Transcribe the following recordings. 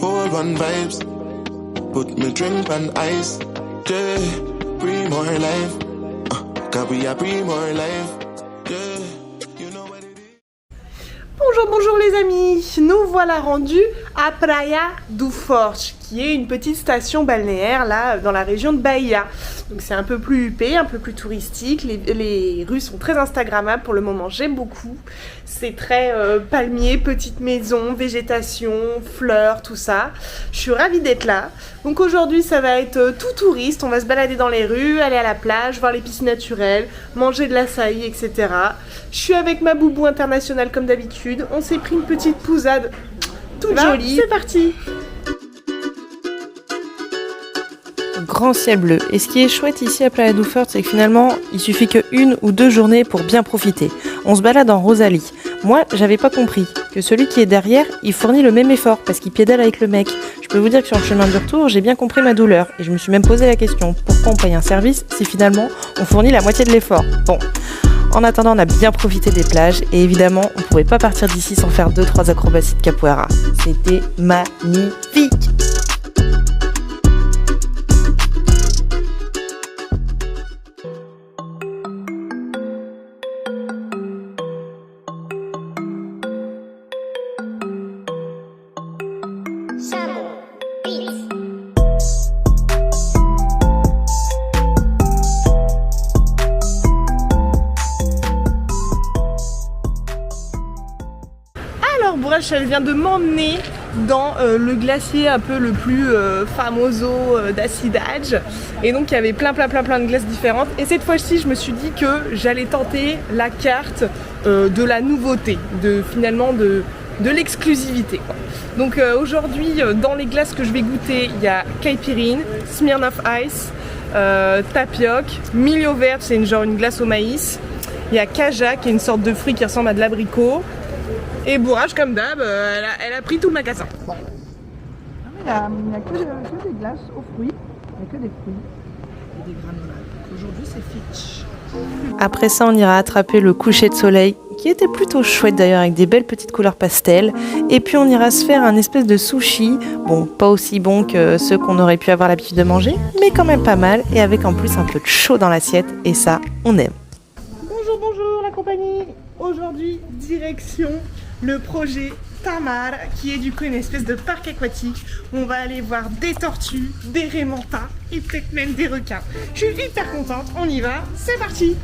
cold one vibes. Put me drink on ice. Yeah, breathe more life. Cause we are breathe more life. Yeah, you know what it is. Bonjour les amis, nous voilà rendus à Praia do Forte, qui est une petite station balnéaire là dans la région de Bahia. Donc c'est un peu plus huppé, un peu plus touristique, les rues sont très instagrammables pour le moment, j'aime beaucoup. C'est très palmier, petite maison, végétation, fleurs, tout ça. Je suis ravie d'être là. Donc aujourd'hui ça va être tout touriste, on va se balader dans les rues, aller à la plage, voir les piscines naturelles, manger de l'açaï, etc. Je suis avec ma boubou internationale comme d'habitude, on s'est pris une petite pousade toute jolie. C'est parti! Grand ciel bleu. Et ce qui est chouette ici à Praia do Forte, c'est que finalement, il suffit que 1 ou 2 journées pour bien profiter. On se balade en Rosalie. Moi, j'avais pas compris que celui qui est derrière, il fournit le même effort parce qu'il pédale avec le mec. Je peux vous dire que sur le chemin du retour, j'ai bien compris ma douleur. Et je me suis même posé la question, pourquoi on paye un service si finalement on fournit la moitié de l'effort? Bon. En attendant, on a bien profité des plages et évidemment, on pouvait pas partir d'ici sans faire 2-3 acrobaties de capoeira. C'était magnifique! Alors Bourrach, elle vient de m'emmener dans le glacier un peu le plus famoso d'Acidade. Et donc il y avait plein de glaces différentes. Et cette fois-ci, je me suis dit que j'allais tenter la carte de la nouveauté, finalement de l'exclusivité. Donc aujourd'hui, dans les glaces que je vais goûter, il y a Caipirinha, Smirnoff Ice, Tapioca, Milho Verde, c'est une glace au maïs. Il y a Caja, qui est une sorte de fruit qui ressemble à de l'abricot. Et Bourrach, comme d'hab, elle a pris tout le magasin. Bon. Il n'y a que des glaces aux fruits, il n'y a que des fruits et des granola. Aujourd'hui, c'est Fitch. Après ça, on ira attraper le coucher de soleil, qui était plutôt chouette d'ailleurs, avec des belles petites couleurs pastel. Et puis on ira se faire un espèce de sushi, bon, pas aussi bon que ceux qu'on aurait pu avoir l'habitude de manger, mais quand même pas mal, et avec en plus un peu de chaud dans l'assiette, et ça, on aime. Bonjour la compagnie. Aujourd'hui, direction le projet Tamar, qui est du coup une espèce de parc aquatique où on va aller voir des tortues, des raimentas et peut-être même des requins. Je suis hyper contente, on y va, c'est parti!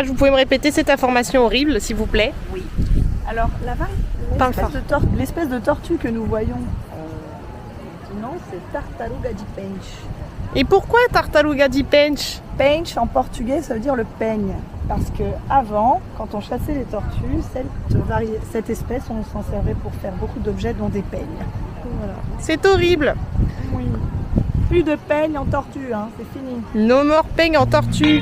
Vous pouvez me répéter cette information horrible, s'il vous plaît? Oui. Alors, là-bas, l'espèce de tortue que nous voyons, non, c'est Tartaruga de Peixe. Et pourquoi Tartaruga de Peixe? Peixe, en portugais, ça veut dire le peigne. Parce que avant, quand on chassait les tortues, cette espèce, on s'en servait pour faire beaucoup d'objets, dont des peignes. Voilà. C'est horrible. Oui. Plus de peigne en tortue, hein, c'est fini. No more peigne en tortue.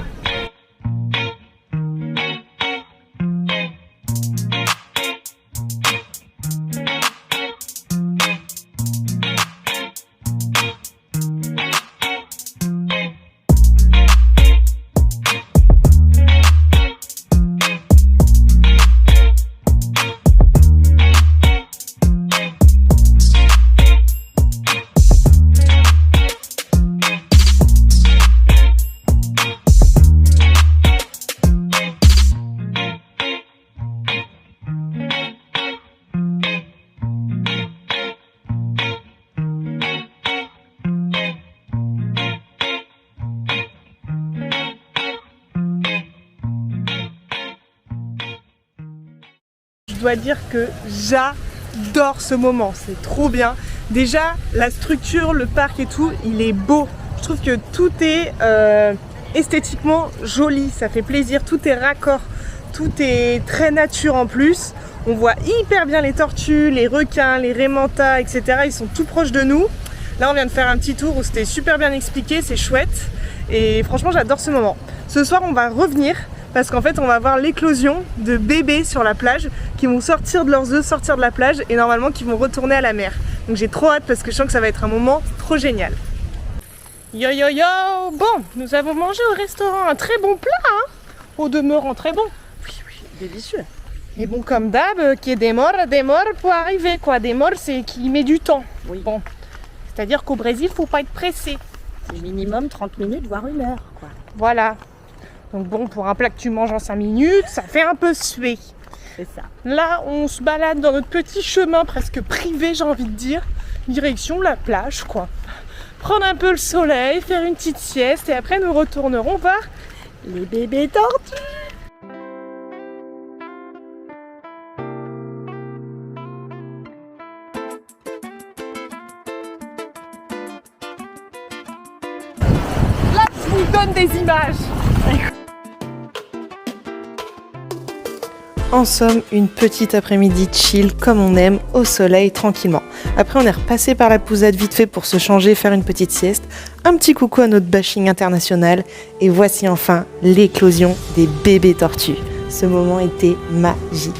dois dire que j'adore ce moment, c'est trop bien. Déjà, la structure, le parc et tout, il est beau. Je trouve que tout est esthétiquement joli, ça fait plaisir, tout est raccord, tout est très nature en plus. On voit hyper bien les tortues, les requins, les raies mantas, etc. Ils sont tout proches de nous. Là, on vient de faire un petit tour où c'était super bien expliqué, c'est chouette. Et franchement, j'adore ce moment. Ce soir, on va revenir parce qu'en fait, on va voir l'éclosion de bébés sur la plage qui vont sortir de leurs œufs, sortir de la plage et normalement qui vont retourner à la mer. Donc j'ai trop hâte parce que je sens que ça va être un moment trop génial. Yo yo yo! Bon, nous avons mangé au restaurant un très bon plat, hein, au demeurant très bon. Oui, délicieux. Et bon, comme d'hab, qui est des morts pour arriver, quoi. Des morts, c'est qui met du temps. Oui. Bon, c'est-à-dire qu'au Brésil, faut pas être pressé. C'est minimum 30 minutes, voire 1 heure, quoi. Voilà. Donc bon, pour un plat que tu manges en 5 minutes, ça fait un peu suer. C'est ça. Là, on se balade dans notre petit chemin presque privé, j'ai envie de dire, direction la plage, quoi. Prendre un peu le soleil, faire une petite sieste et après nous retournerons voir Les bébés tortues. Là, je vous donne des images. En somme, une petite après-midi chill comme on aime, au soleil, tranquillement. Après, on est repassé par la Pousade vite fait pour se changer, faire une petite sieste. Un petit coucou à notre bashing international. Et voici enfin l'éclosion des bébés tortues. Ce moment était magique.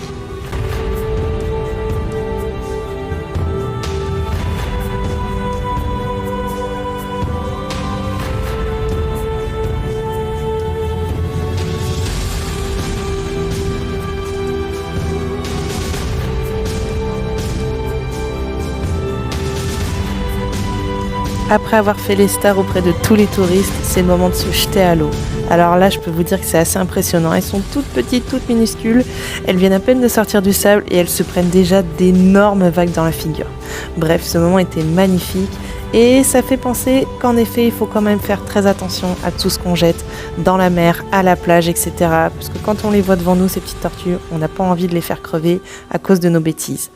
Après avoir fait les stars auprès de tous les touristes, c'est le moment de se jeter à l'eau. Alors là, je peux vous dire que c'est assez impressionnant. Elles sont toutes petites, toutes minuscules. Elles viennent à peine de sortir du sable et elles se prennent déjà d'énormes vagues dans la figure. Bref, ce moment était magnifique et ça fait penser qu'en effet, il faut quand même faire très attention à tout ce qu'on jette dans la mer, à la plage, etc. Parce que quand on les voit devant nous, ces petites tortues, on n'a pas envie de les faire crever à cause de nos bêtises.